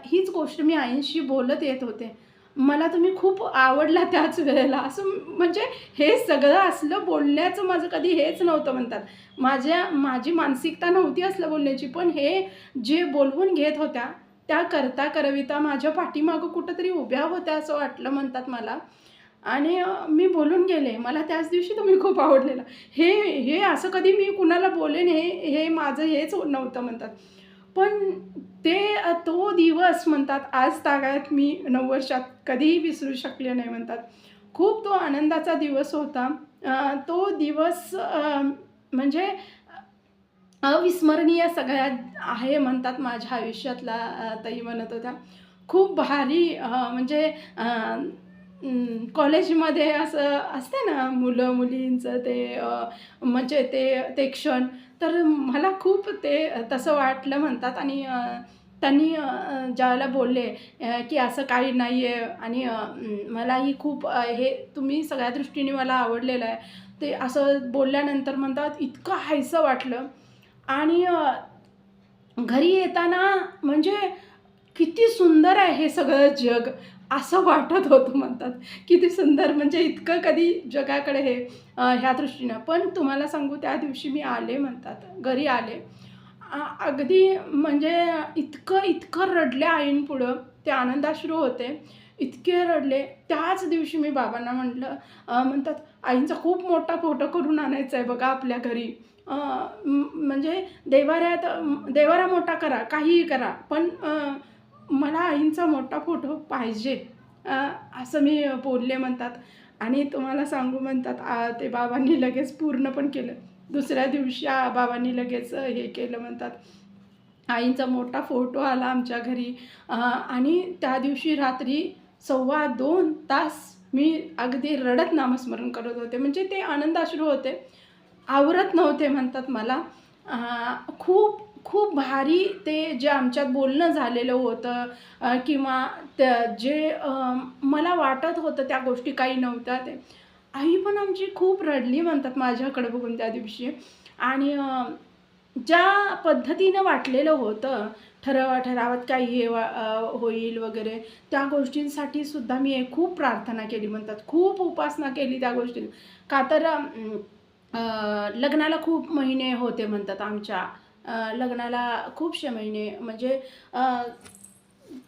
हीच गोष्ट मी आईंशी बोलत येत होते. मला तुम्ही खूप आवडला त्याच वेळेला. असं म्हणजे हे सगळं असलं बोलण्याचं माझं कधी हेच नव्हतं म्हणतात. माझी मानसिकता नव्हती असलं बोलण्याची. पण हे जे बोलवून घेत होत्या, त्या करता करविता माझ्या पाठीमागं कुठेतरी उभ्या होत्या असं वाटलं म्हणतात मला. आणि मी बोलून गेले. मला त्याच दिवशी तुम्ही खूप आवडलेलं. हे हे असं कधी मी कुणाला बोलेन हे हे माझं हेच नव्हतं म्हणतात. पण ते तो दिवस म्हणतात आज तागायत मी 9 वर्षात कधीही विसरू शकले नाही म्हणतात. खूप तो आनंदाचा दिवस होता. तो दिवस म्हणजे अविस्मरणीय सगळ्यात आहे म्हणतात माझ्या आयुष्यातला ताई म्हणत होत्या. खूप भारी म्हणजे कॉलेजमध्ये असं असते ना मुलं-मुलींचं ते म्हणजे ते क्षण, तर मला खूप ते तसं वाटलं म्हणतात आणि त्यांनी ज्यावेळेला बोलले की असं काही नाही आहे आणि मलाही खूप हे तुम्ही सगळ्या दृष्टीने मला आवडलेलं आहे. ते असं बोलल्यानंतर म्हणतात इतकं हायसं वाटलं आणि घरी येताना म्हणजे किती सुंदर आहे हे सगळं जग, असं वाटत होतं म्हणतात. किती सुंदर म्हणजे इतकं कधी जगाकडे हे ह्या दृष्टीनं. पण तुम्हाला सांगू त्या दिवशी मी आले म्हणतात, घरी आले. अगदी म्हणजे इतकं रडले आईंपुढं, ते आनंदाश्रू होते. इतके रडले. त्याच दिवशी मी बाबांना म्हटलं म्हणतात, "आईंचा खूप मोठा फोटो करून आणायचा आहे बघा आपल्या घरी. म्हणजे देव्हारा मोठा करा, काहीही करा, पण मला आईंचा मोठा फोटो पाहिजे." असं मी बोलले म्हणतात आणि तुम्हाला सांगू म्हणतात ते बाबांनी लगेच पूर्ण पण केलं. दुसऱ्या दिवशी बाबांनी लगेच हे केलं म्हणतात. आईंचा मोठा फोटो आला आमच्या घरी आणि त्या दिवशी रात्री 2.25 तास मी अगदी रडत नामस्मरण करत होते. म्हणजे ते आनंदाश्रू होते. आवरत नव्हते म्हणतात मला. खूप खूप भारी ते जे आमच्यात बोलणं झालेलं होतं किंवा जे मला वाटत होतं त्या गोष्टी काही नव्हत्या ते. आई पण आमची खूप रडली म्हणतात माझ्याकडे बघून त्या दिवशी आणि ज्या पद्धतीनं वाटलेलं होतं, ठरावात काही होईल वगैरे, त्या गोष्टींसाठी सुद्धा मी एक खूप प्रार्थना केली म्हणतात. खूप उपासना केली त्या गोष्टी का तर लग्नाला खूप महिने होते म्हणतात आमच्या. लग्नाला खूपशे महिने म्हणजे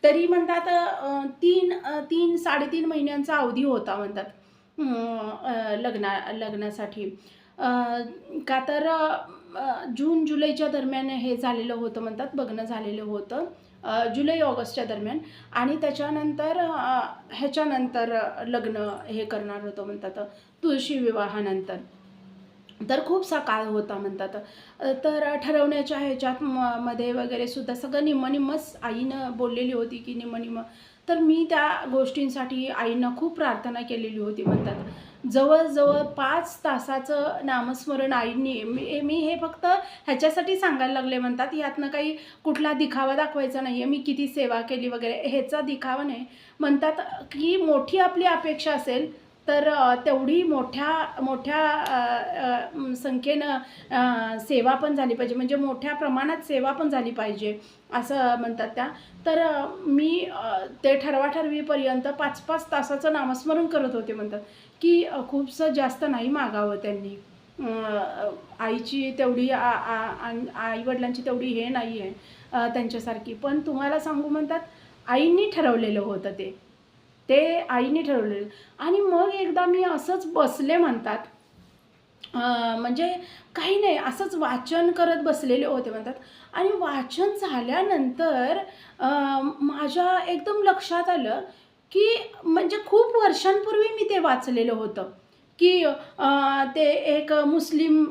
तरी म्हणतात 3 3.5 महिन्यांचा अवधी होता म्हणतात. लग्नासाठी. अ, का तर जून-जुलैच्या दरम्यान हे झालेलं होतं म्हणतात, बघणं झालेलं होतं. जुलै-ऑगस्टच्या दरम्यान आणि त्याच्यानंतर ह्याच्यानंतर लग्न हे करणार होतं म्हणतात तुळशी विवाहानंतर. तर खूपसा काळ होता म्हणतात. तर ठरवण्याच्या ह्याच्यात मध्ये वगैरे सुद्धा सगळं निम्मं-निम्मंच आईनं बोललेली होती, की निम्मं-निम्मं. तर मी त्या गोष्टींसाठी आईनं खूप प्रार्थना केलेली होती म्हणतात. जवळ-जवळ 5 तासाचं नामस्मरण आईंनी मी मी हे फक्त ह्याच्यासाठी सांगायला लागले म्हणतात, यातनं काही कुठला दिखावा दाखवायचा नाही आहे, मी किती सेवा केली वगैरे ह्याचा दिखावा नाही. म्हणतात, की मोठी आपली अपेक्षा असेल तर तेवढी मोठ्या मोठ्या संख्येनं सेवा पण झाली पाहिजे, म्हणजे मोठ्या प्रमाणात सेवा पण झाली पाहिजे, असं म्हणतात त्या. तर मी ते ठरवाठरवीपर्यंत 5-5 तासाचं नामस्मरण करत होते म्हणतात, की खूपसं जास्त नाही मागावं त्यांनी. आईची तेवढी आई-वडिलांची तेवढी हे नाही आहे त्यांच्यासारखी. पण तुम्हाला सांगू म्हणतात, आईंनी ठरवलेलं होतं ते. ते आईने ठरवलेलं. आणि मग एकदा मी असंच बसले म्हणतात, म्हणजे काही नाही असंच वाचन करत बसलेले होते म्हणतात. आणि वाचन झाल्यानंतर माझ्या एकदम लक्षात आलं, की म्हणजे खूप वर्षांपूर्वी मी ते वाचलेलं होतं, की ते एक मुस्लिम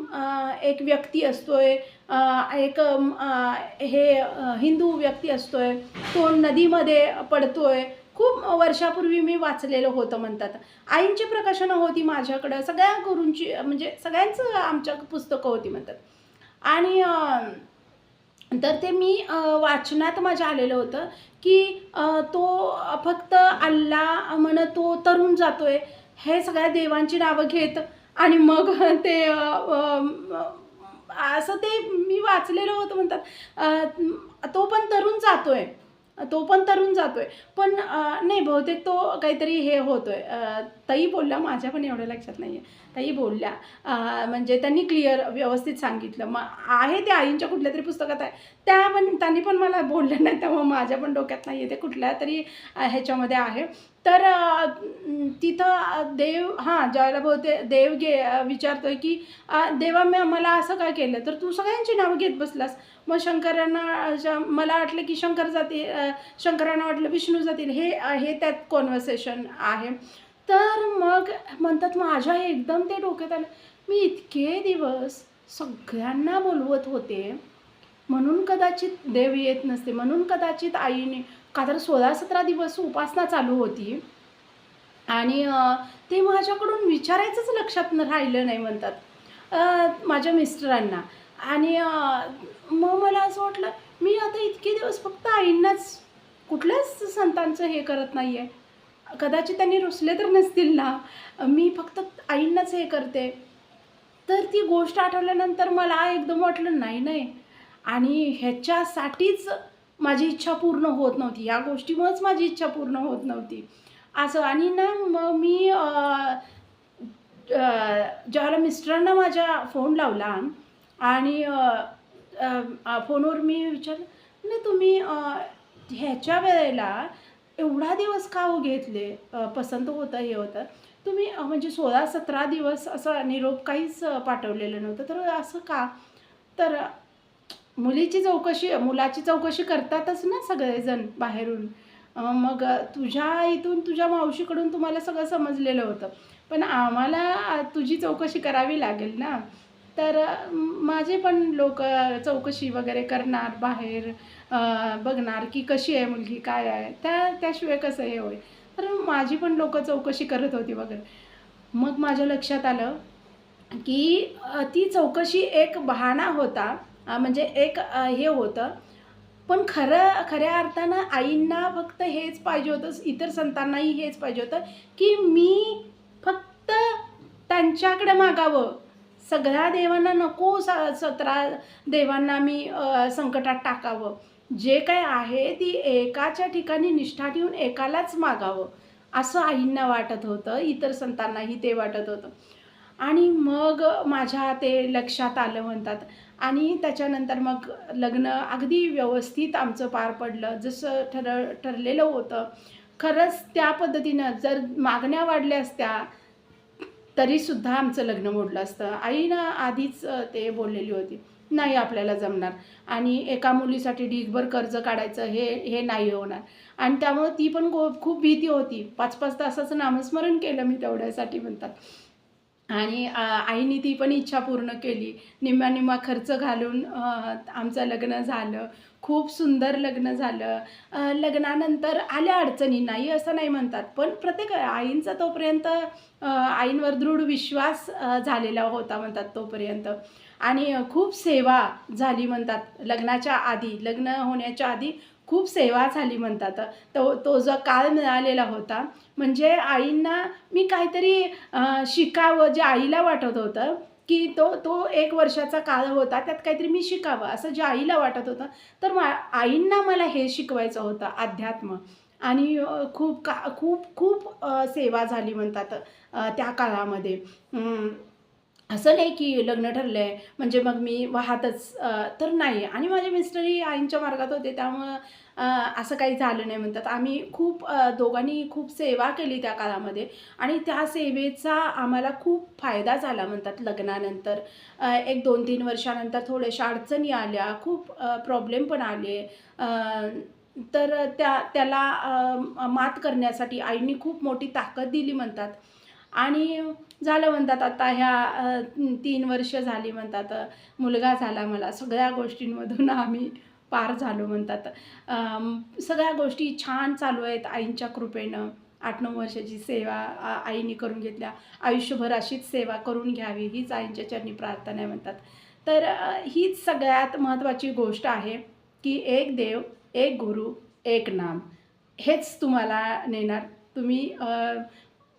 एक व्यक्ती असतोय, एक हिंदू व्यक्ती असतोय, तो नदीमध्ये पडतोय. खूप वर्षापूर्वी मी वाचलेलं होतं म्हणतात. आईंची प्रकाशनं होती माझ्याकडं, सगळ्या गुरूंची म्हणजे सगळ्यांचं आमच्या पुस्तकं होती म्हणतात. आणि तर ते मी वाचनात माझ्या आलेलं होतं, की तो फक्त अल्ला म्हणत तो तरुण जातोय, हे सगळ्या देवांची नावं घेत आणि मग ते असं ते मी वाचलेलं होतं म्हणतात. तो पण तरुण जातोय. तो पण तरुण जातोय. पण नाही बहुतेक तो काहीतरी हे होतोय. ताई बोलल्या, माझ्या पण एवढं लक्षात नाही आहे. ताई बोलल्या म्हणजे त्यांनी क्लिअर व्यवस्थित सांगितलं. मग आहे ते आईंच्या कुठल्यातरी पुस्तकात आहे. त्यांनी पण मला बोलल्या नाही, त्यामुळे माझ्या पण डोक्यात नाही आहे ते कुठल्यातरी ह्याच्यामध्ये आहे. तर तिथं देव ज्यावेळेला बहुतेक देव विचारतोय, की देवा मला असं काय केलं? तर तू सगळ्यांची नावं घेत बसलास. मग शंकरांना मला वाटलं की शंकर जातील, शंकरांना वाटलं विष्णू जातील, हे हे त्यात कॉन्व्हर्सेशन आहे. तर मग म्हणतात माझ्या एकदम ते डोक्यात आलं, मी इतके दिवस सगळ्यांना बोलवत होते, म्हणून कदाचित देव येत नसते, म्हणून कदाचित आईने का तर 16-17 दिवस उपासना चालू होती. आणि ते माझ्याकडून विचारायचंच लक्षात राहिलं नाही म्हणतात माझ्या मिस्टरांना. आणि मग मला असं वाटलं, मी आता इतके दिवस फक्त आईंनाच, कुठल्याच संतांचं हे करत नाही आहे. कदाचित त्यांनी रुसले तर नसतील ना, मी फक्त आईंनाच हे करते. तर ती गोष्ट आठवल्यानंतर मला एकदम वाटलं, नाही, नाही आणि ह्याच्यासाठीच माझी इच्छा पूर्ण होत नव्हती. या गोष्टीमुळेच माझी इच्छा पूर्ण होत नव्हती. असं आणि ना मग मी ज्यावेळेला मिस्टरांना माझ्या फोन लावला आणि फोनवर मी विचारलं, "नाही तुम्ही ह्याच्या वेळेला एवढा दिवस का हो घेतले? पसंत होतं, हे होतं. तुम्ही म्हणजे 16-17 दिवस असा निरोप काहीच पाठवलेलं नव्हतं. तर असं का?" तर मुलाची चौकशी करतातच ना सगळेजण बाहेरून. मग तुझ्या इथून तुझ्या मावशीकडून तुम्हाला सगळं समजलेलं होतं. पण आम्हाला तुझी चौकशी करावी लागेल ना. तर माझे पण लोकं चौकशी वगैरे करणार बाहेर, बघणार की कशी आहे मुलगी, काय आहे. त्याशिवाय कसं हे होईल. तर माझी पण लोकं चौकशी करत होती वगैरे. मग माझ्या लक्षात आलं की ती चौकशी एक बहाणा होता. म्हणजे एक हे होतं. पण खऱ्या अर्थानं आईंना फक्त हेच पाहिजे होतं, इतर संतांनाही हेच पाहिजे होतं, की मी फक्त त्यांच्याकडे मागावं. सगळ्या देवांना नको, 17 देवांना मी संकटात टाकावं. जे काही आहे ती एकाच्या ठिकाणी निष्ठा ठेवून एकालाच मागावं, असं आईंना वाटत होतं. इतर संतांनाही ते वाटत होतं. आणि मग माझ्या ते लक्षात आलं म्हणतात. आणि त्याच्यानंतर मग लग्न अगदी व्यवस्थित आमचं पार पडलं. जसं ठरलेलं होतं. खरंच त्या पद्धतीनं जर मागण्या वाढल्या असत्या, तरीसुद्धा आमचं लग्न मोडलं असतं. आईनं आधीच ते बोललेली होती, "नाही आपल्याला जमणार आणि एका मुलीसाठी ढीगभर कर्ज काढायचं हे नाही होणार." आणि त्यामुळं ती पण खूप भीती होती. 5-5 तासाचं नामस्मरण केलं मी तेवढ्यासाठी म्हणतात. आणि आईने ती पण इच्छा पूर्ण केली. निम्मा-निम्मा खर्च घालून आमचं लग्न झालं. खूप सुंदर लग्न झालं. लग्नानंतर आल्या अडचणी, नाही असं नाही म्हणतात. पण प्रत्येक आईंचा तोपर्यंत आईंवर दृढ विश्वास झालेला होता म्हणतात तोपर्यंत. आणि खूप सेवा झाली म्हणतात लग्नाच्या आधी. लग्न होण्याच्या आधी खूप सेवा झाली म्हणतात. तो तो जो काळ मिळालेला होता, म्हणजे आईंना मी काहीतरी शिकावं, जे आईला वाटत होतं, की तो तो 1 वर्षाचा काळ होता, त्यात काहीतरी मी शिकावं, असं जे आईला वाटत होतं. तर आईंना मला हे शिकवायचं होतं अध्यात्म. आणि खूप खूप सेवा झाली म्हणतात त्या काळामध्ये. असं नाही की लग्न ठरलं आहे म्हणजे मग मी वाहतच तर नाही. आणि माझे मिस्टरही आईंच्या मार्गात होते, त्यामुळं अ, असं काही झालं नाही म्हणतात. आम्ही खूप दोघांनी खूप सेवा केली त्या काळामध्ये आणि त्या सेवेचा आम्हाला खूप फायदा झाला म्हणतात लग्नानंतर. एक 2-3 वर्षानंतर थोड्याशा अडचणी आल्या, खूप प्रॉब्लेम पण आले. अ, तर त्याला मात करण्यासाठी आईनी खूप मोठी ताकद दिली म्हणतात. आणि झालं म्हणतात आता ह्या 3 वर्ष झाली म्हणतात, मुलगा झाला मला. सगळ्या गोष्टींमधून आम्ही पार झालो म्हणतात. सगळ्या गोष्टी छान चालू आहेत आईंच्या कृपेनं. 8-9 वर्षाची सेवा आईने करून घेतल्या. आयुष्यभर अशीच सेवा करून घ्यावी हीच आईंच्या चरणी प्रार्थना आहे म्हणतात. तर हीच सगळ्यात महत्त्वाची गोष्ट आहे, की एक देव, एक गुरु, एक नाम. हेच तुम्हाला नेणार. तुम्ही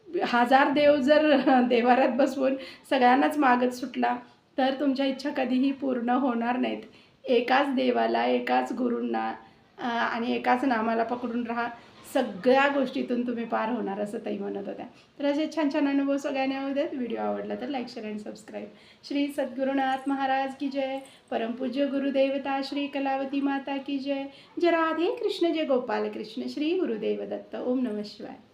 1000 देव जर देव्हाऱ्यात बसवून सगळ्यांनाच मागत सुटला, तर तुमच्या इच्छा कधीही पूर्ण होणार नाहीत. एकाच देवाला, एकाच गुरूंना आणि एकाच नामाला पकडून राहा. सगळ्या गोष्टीतून तुम्ही पार होणार, असं ताई म्हणत होत्या. तर असे छान छान अनुभव सगळ्यांना होऊ देत. व्हिडिओ आवडला तर लाईक, शेअर आणि सबस्क्राईब. श्री सद्गुरुनाथ महाराज की जय. परमपूज्य गुरुदेवता श्री कलावती माता की जय. जय राधे कृष्ण, जय गोपाल कृष्ण. श्री गुरुदेव दत्त. ओम नमः शिवाय.